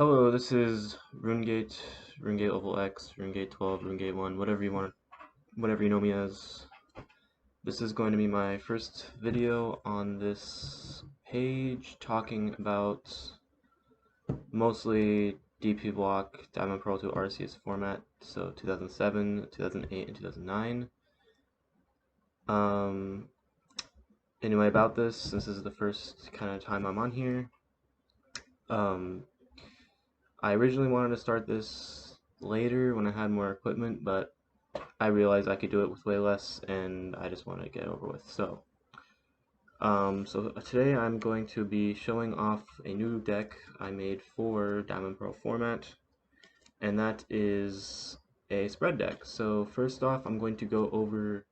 Hello, this is RuneGate, RuneGate Level X, RuneGate 12, RuneGate 1, whatever you know me as. This is going to be my first video on this page talking about mostly DP block Diamond Pearl 2 RCS format, so 2007, 2008, and 2009. Anyway, about this, since this is the first kind of time I'm on here, I originally wanted to start this later when I had more equipment, but I realized I could do it with way less, and I just wanted to get it over with. So today I'm going to be showing off a new deck I made for Diamond Pearl format, and that is a spread deck. So first off, I'm going to go over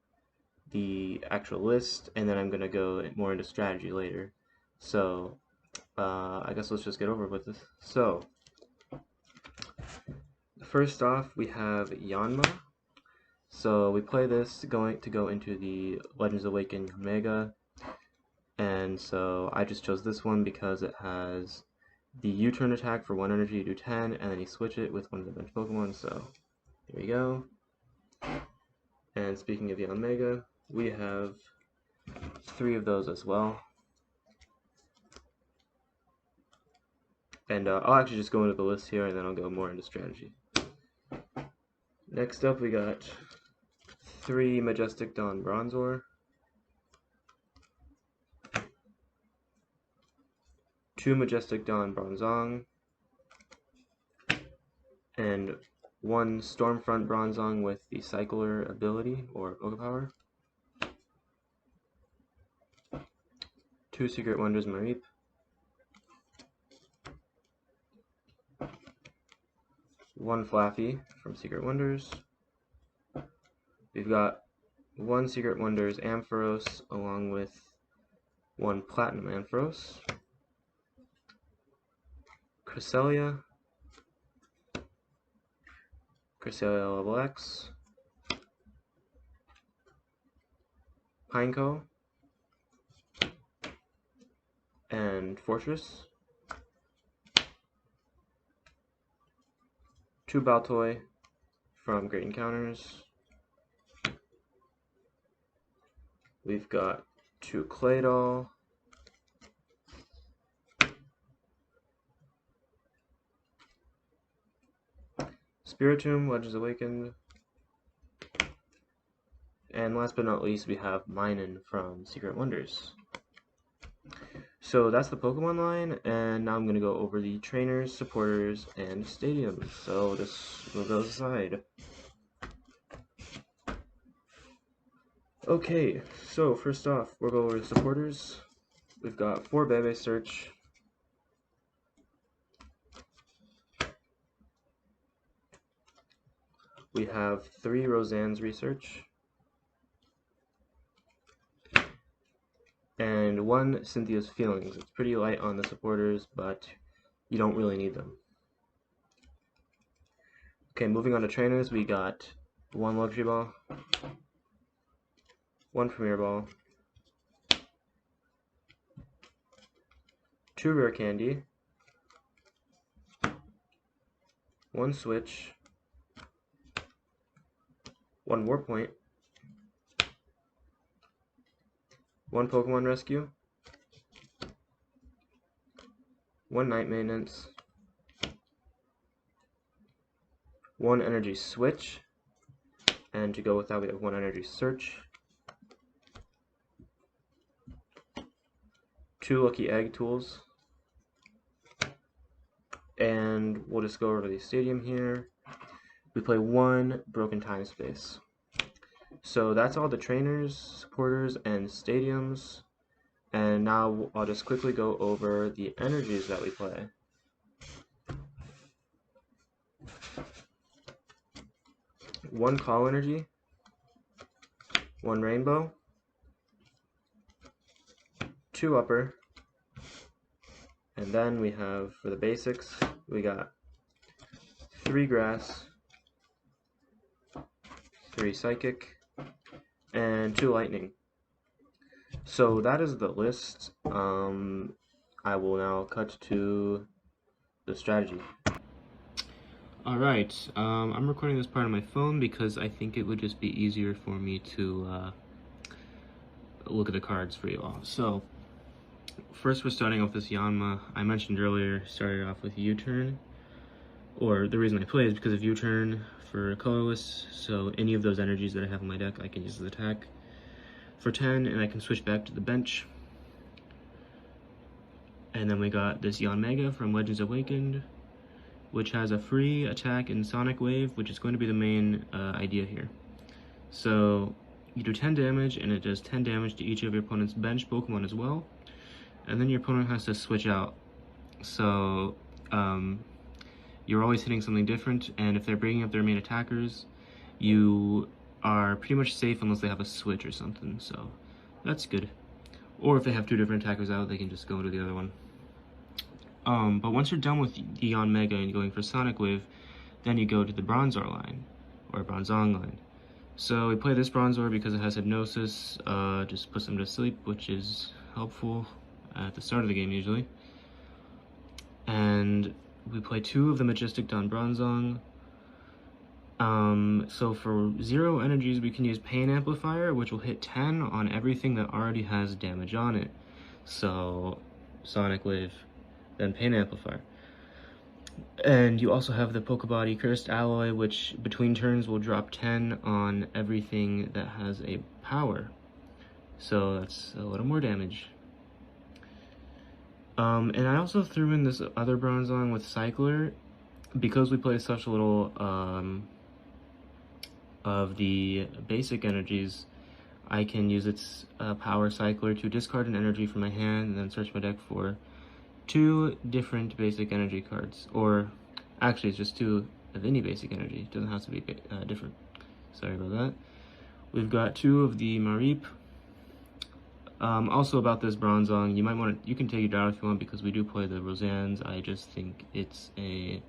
the actual list, and then I'm going to go more into strategy later. So I guess let's just get over with this. So first off, we have Yanmega. So we play this to go into the Legends Awaken Yanmega, and so I just chose this one because it has the U-turn attack for 1 energy, you do 10, and then you switch it with one of the bench Pokemon, so here we go. And speaking of Yanmega, we have 3 of those as well. And I'll actually just go into the list here, and then I'll go more into strategy. Next up, we got 3 Majestic Dawn Bronzor, 2 Majestic Dawn Bronzong, and 1 Stormfront Bronzong with the Cycler ability, or Pokepower, 2 Secret Wonders Mareep, 1 Flaffy from Secret Wonders. We've got 1 Secret Wonders Ampharos along with 1 Platinum Ampharos, Cresselia, Cresselia level X, Pineco, and Fortress, 2 Baltoy from Great Encounters. We've got 2 Claydol, Spiritomb, Legends Awakened, and last but not least we have Minun from Secret Wonders. So that's the Pokemon line, and now I'm going to go over the trainers, supporters, and stadiums. So just move those aside. Okay, so first off, we'll go over the supporters. We've got 4 Bebe Search, we have 3 Roseanne's Research, and 1 Cynthia's Feelings. It's pretty light on the supporters, but you don't really need them. Okay, moving on to trainers, we got 1 Luxury Ball, 1 Premier Ball, 2 Rare Candy, 1 Switch, 1 Warp Point, 1 Pokemon Rescue, 1 Night Maintenance, 1 Energy Switch, and to go with that we have 1 Energy Search, 2 Lucky Egg Tools, and we'll just go over the stadium here. We play 1 Broken Time Space. So that's all the trainers, supporters, and stadiums. And now I'll just quickly go over the energies that we play. One Call Energy, 1 Rainbow, 2 Upper, and then we have, for the basics, we got 3 Grass, 3 Psychic, and 2 Lightning. So that is the list. I will now cut to the strategy. Alright, I'm recording this part on my phone because I think it would just be easier for me to look at the cards for you all. So, first we're starting off this Yanma. I mentioned earlier, started off with U-turn. Or the reason I play is because of U-turn for colorless, so any of those energies that I have on my deck I can use as attack for 10, and I can switch back to the bench. And then we got this Yanmega from Legends Awakened, which has a free attack in Sonic Wave, which is going to be the main idea here. So you do 10 damage, and it does 10 damage to each of your opponent's bench Pokemon as well. And then your opponent has to switch out. So you're always hitting something different, and if they're bringing up their main attackers, you are pretty much safe unless they have a switch or something, so that's good. Or if they have two different attackers out, they can just go to the other one. But once you're done with the Yanmega and going for Sonic Wave, then you go to the Bronzor line, or Bronzong line. So we play this Bronzor because it has Hypnosis, just puts them to sleep, which is helpful at the start of the game usually. And we play 2 of the Majestic Dawn Bronzong. So for 0 energies, we can use Pain Amplifier, which will hit 10 on everything that already has damage on it. So, Sonic Wave, then Pain Amplifier. And you also have the Pokebody Cursed Alloy, which between turns will drop 10 on everything that has a power. So that's a little more damage. And I also threw in this other Bronzong with Cycler, because we play such little of the basic energies. I can use its power Cycler to discard an energy from my hand and then search my deck for 2 different basic energy cards. Or actually, it's just 2 of any basic energy. It doesn't have to be different. Sorry about that. We've got 2 of the Mareep. Also about this Bronzong, you can take it down if you want, because we do play the Roseannes. I just think it's a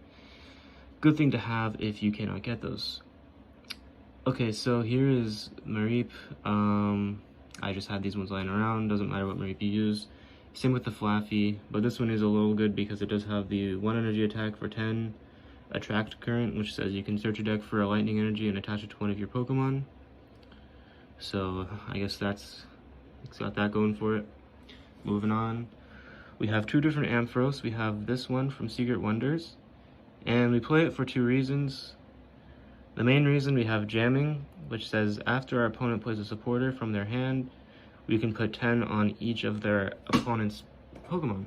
good thing to have if you cannot get those. Okay, so here is Mareep. I just had these ones lying around, doesn't matter what Mareep you use. Same with the Flaffy, but this one is a little good because it does have the 1 energy attack for 10, Attract Current, which says you can search your deck for a lightning energy and attach it to one of your Pokemon. So I guess it's got that going for it. Moving on, we have 2 different Ampharos. We have this one from Secret Wonders, and we play it for 2 reasons. The main reason, we have Jamming, which says after our opponent plays a supporter from their hand, we can put 10 on each of their opponent's Pokemon.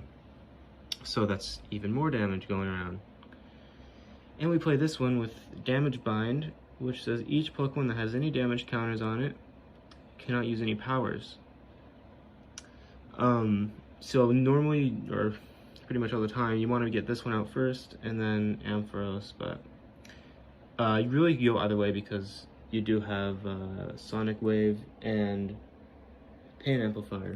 So that's even more damage going around. And we play this one with Damage Bind, which says each Pokemon that has any damage counters on it cannot use any powers. So normally, or pretty much all the time, you want to get this one out first and then Ampharos, but you really go either way because you do have Sonic Wave and Pain Amplifier.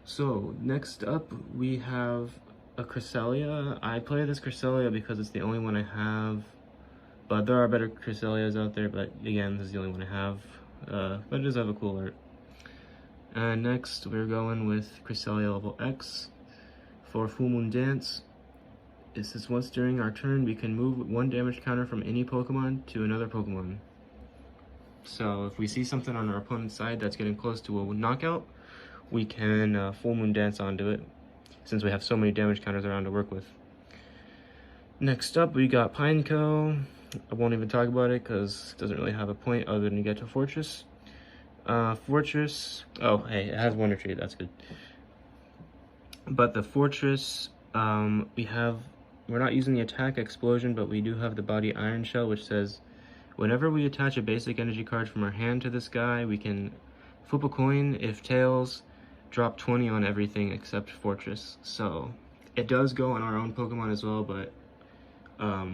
So next up we have a Cresselia. I play this Cresselia because it's the only one I have, but there are better Cresselias out there, but again, this is the only one I have. But it does have a cool art. And next, we're going with Cresselia level X for Full Moon Dance. It says once during our turn, we can move 1 damage counter from any Pokemon to another Pokemon. So if we see something on our opponent's side that's getting close to a knockout, we can Full Moon Dance onto it, since we have so many damage counters around to work with. Next up, we got Pineco. I won't even talk about it because it doesn't really have a point other than to get to Fortress. Fortress, oh hey, it has Wonder Tree, that's good. But the Fortress, we're not using the attack explosion, but we do have the body Iron Shell, which says whenever we attach a basic energy card from our hand to this guy, we can flip a coin. If tails, drop 20 on everything except Fortress. So it does go on our own Pokemon as well, but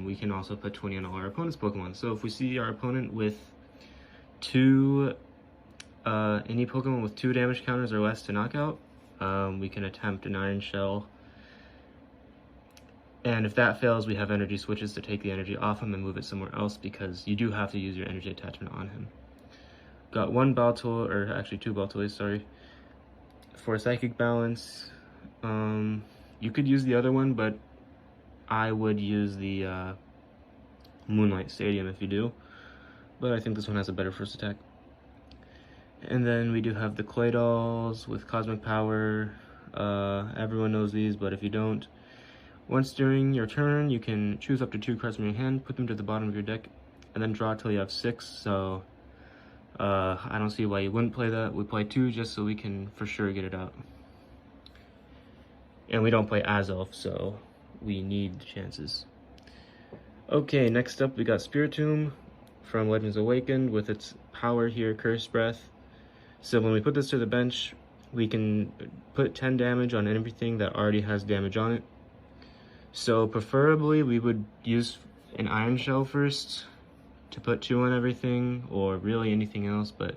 we can also put 20 on all our opponent's Pokemon. So if we see our opponent with any Pokemon with 2 damage counters or less to knockout, we can attempt an Iron Shell. And if that fails, we have energy switches to take the energy off him and move it somewhere else, because you do have to use your energy attachment on him. Got 1 Baltoy, or actually 2 Baltoys, sorry, for Psychic Balance. You could use the other one, but I would use the Moonlight Stadium if you do, but I think this one has a better first attack. And then we do have the Clay Dolls with Cosmic Power. Everyone knows these, but if you don't, once during your turn, you can choose up to 2 cards from your hand, put them to the bottom of your deck, and then draw till you have 6. So I don't see why you wouldn't play that. We play 2 just so we can for sure get it out. And we don't play Azelf, so we need the chances. Okay, next up we got Spiritomb from Legends Awakened with its power here, Curse Breath. So when we put this to the bench, we can put 10 damage on everything that already has damage on it. So preferably we would use an Iron Shell first to put 2 on everything, or really anything else, but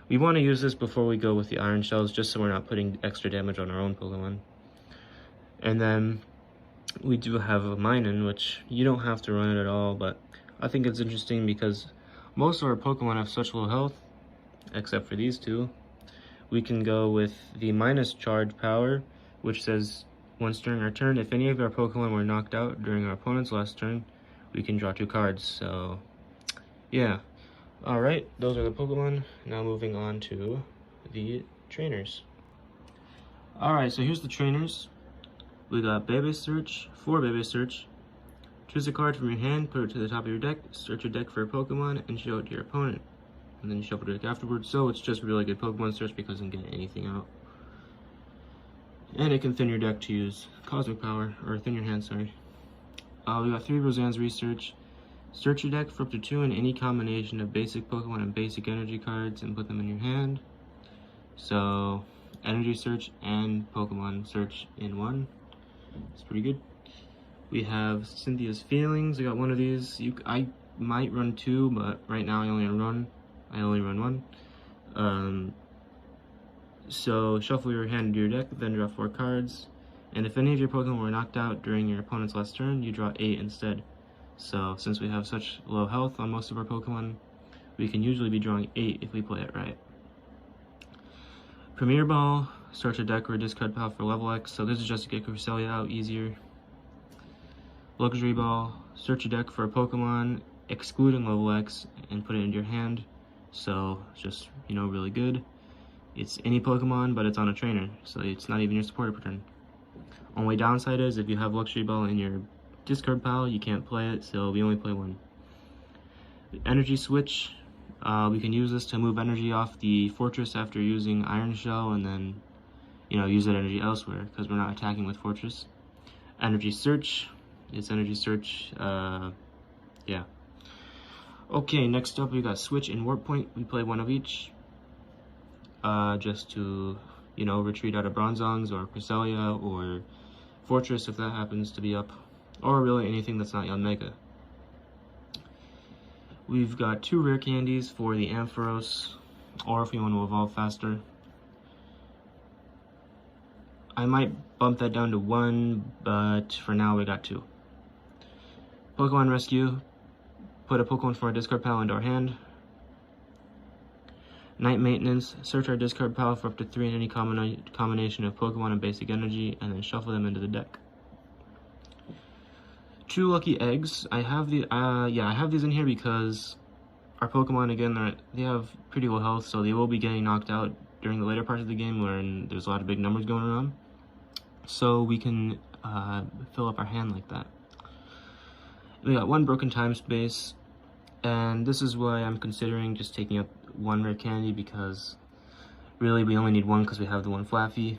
we want to use this before we go with the Iron Shells, just so we're not putting extra damage on our own Pokemon. And then we do have a Minun, which you don't have to run it at all, but I think it's interesting because most of our Pokemon have such low health, except for these 2. We can go with the minus charge power, which says once during our turn, if any of our Pokemon were knocked out during our opponent's last turn, we can draw 2 cards. So yeah, alright, those are the Pokemon. Now moving on to the trainers. Alright, so here's the trainers. We got Baby Search, for Baby Search. Choose a card from your hand, put it to the top of your deck, search your deck for a Pokemon, and show it to your opponent. And then you shuffle the deck afterwards, so it's just really good Pokemon search because it can get anything out. And it can thin your deck to use Cosmic Power, or thin your hand, sorry. We got 3 Roseanne's Research. Search your deck for up to 2 in any combination of basic Pokemon and basic energy cards and put them in your hand. So, Energy Search and Pokemon Search in one. It's pretty good. We have Cynthia's Feelings. I got 1 of these. I might run 2, but right now I only run 1. So shuffle your hand into your deck, then draw 4 cards. And if any of your Pokemon were knocked out during your opponent's last turn, you draw 8 instead. So since we have such low health on most of our Pokemon, we can usually be drawing 8 if we play it right. Premier Ball, search a deck or a discard pile for level X, so this is just to get Cresselia out easier. Luxury Ball, search a deck for a Pokemon, excluding level X, and put it into your hand. So just, really good. It's any Pokemon, but it's on a trainer, so it's not even your supporter per turn. Only downside is if you have Luxury Ball in your discard pile, you can't play it, so we only play 1. Energy Switch, we can use this to move energy off the Fortress after using Iron Shell, and then, use that energy elsewhere, because we're not attacking with Fortress. Energy Search, it's Energy Search, yeah. Okay, next up we got Switch and Warp Point. We play 1 of each, just to, retreat out of Bronzongs or Cresselia or Fortress if that happens to be up, or really anything that's not Yanmega. We've got 2 rare candies for the Ampharos, or if we want to evolve faster. I might bump that down to 1, but for now we got 2. Pokemon Rescue, put a Pokemon from our discard pile into our hand. Night Maintenance, search our discard pile for up to 3 in any combination of Pokemon and basic energy, and then shuffle them into the deck. 2 Lucky Eggs. I have these in here because our Pokemon, again, they have pretty low health, so they will be getting knocked out during the later parts of the game when there's a lot of big numbers going around. So we can fill up our hand like that. We got 1 Broken Time Space, and this is why I'm considering just taking up 1 rare candy, because really we only need 1 because we have the 1 Flaffy.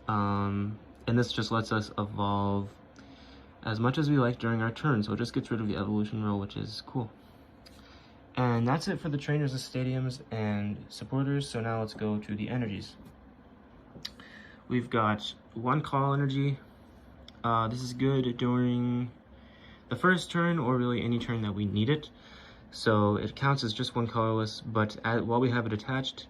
And this just lets us evolve as much as we like during our turn, so it just gets rid of the evolution roll, which is cool. And that's it for the trainers, the stadiums, and supporters. So now let's go to the energies. We've got 1 Call Energy. This is good during the first turn, or really any turn that we need it. So it counts as just 1 colorless, but while we have it attached,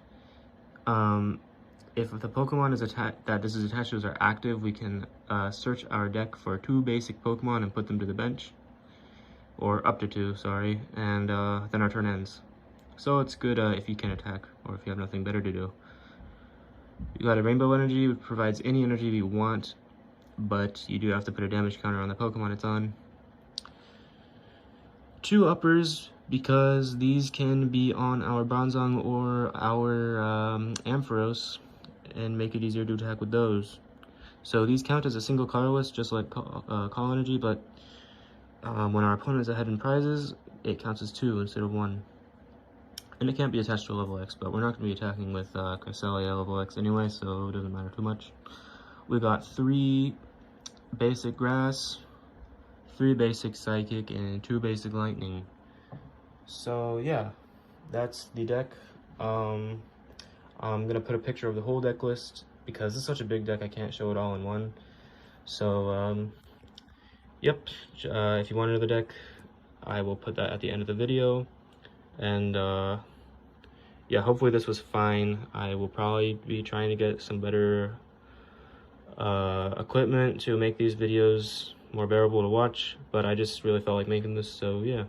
if the Pokemon that this is attached to are active, we can search our deck for 2 basic Pokemon and put them to the bench. Or up to 2, sorry, and then our turn ends. So it's good if you can attack, or if you have nothing better to do. You got a Rainbow Energy, which provides any energy you want, but you do have to put a damage counter on the Pokemon it's on. 2 uppers, because these can be on our Bronzong or our Ampharos, and make it easier to attack with those. So these count as a single colorless, just like Call Energy, but when our opponent is ahead in prizes, it counts as 2 instead of 1. And it can't be attached to a level X, but we're not going to be attacking with Cresselia level X anyway, so it doesn't matter too much. We got 3 basic grass, 3 basic psychic, and 2 basic lightning. So yeah, that's the deck. I'm gonna put a picture of the whole deck list because it's such a big deck I can't show it all in one. So yep, if you want another deck, I will put that at the end of the video. And yeah, hopefully this was fine. I will probably be trying to get some better equipment to make these videos more bearable to watch, but I just really felt like making this, so yeah.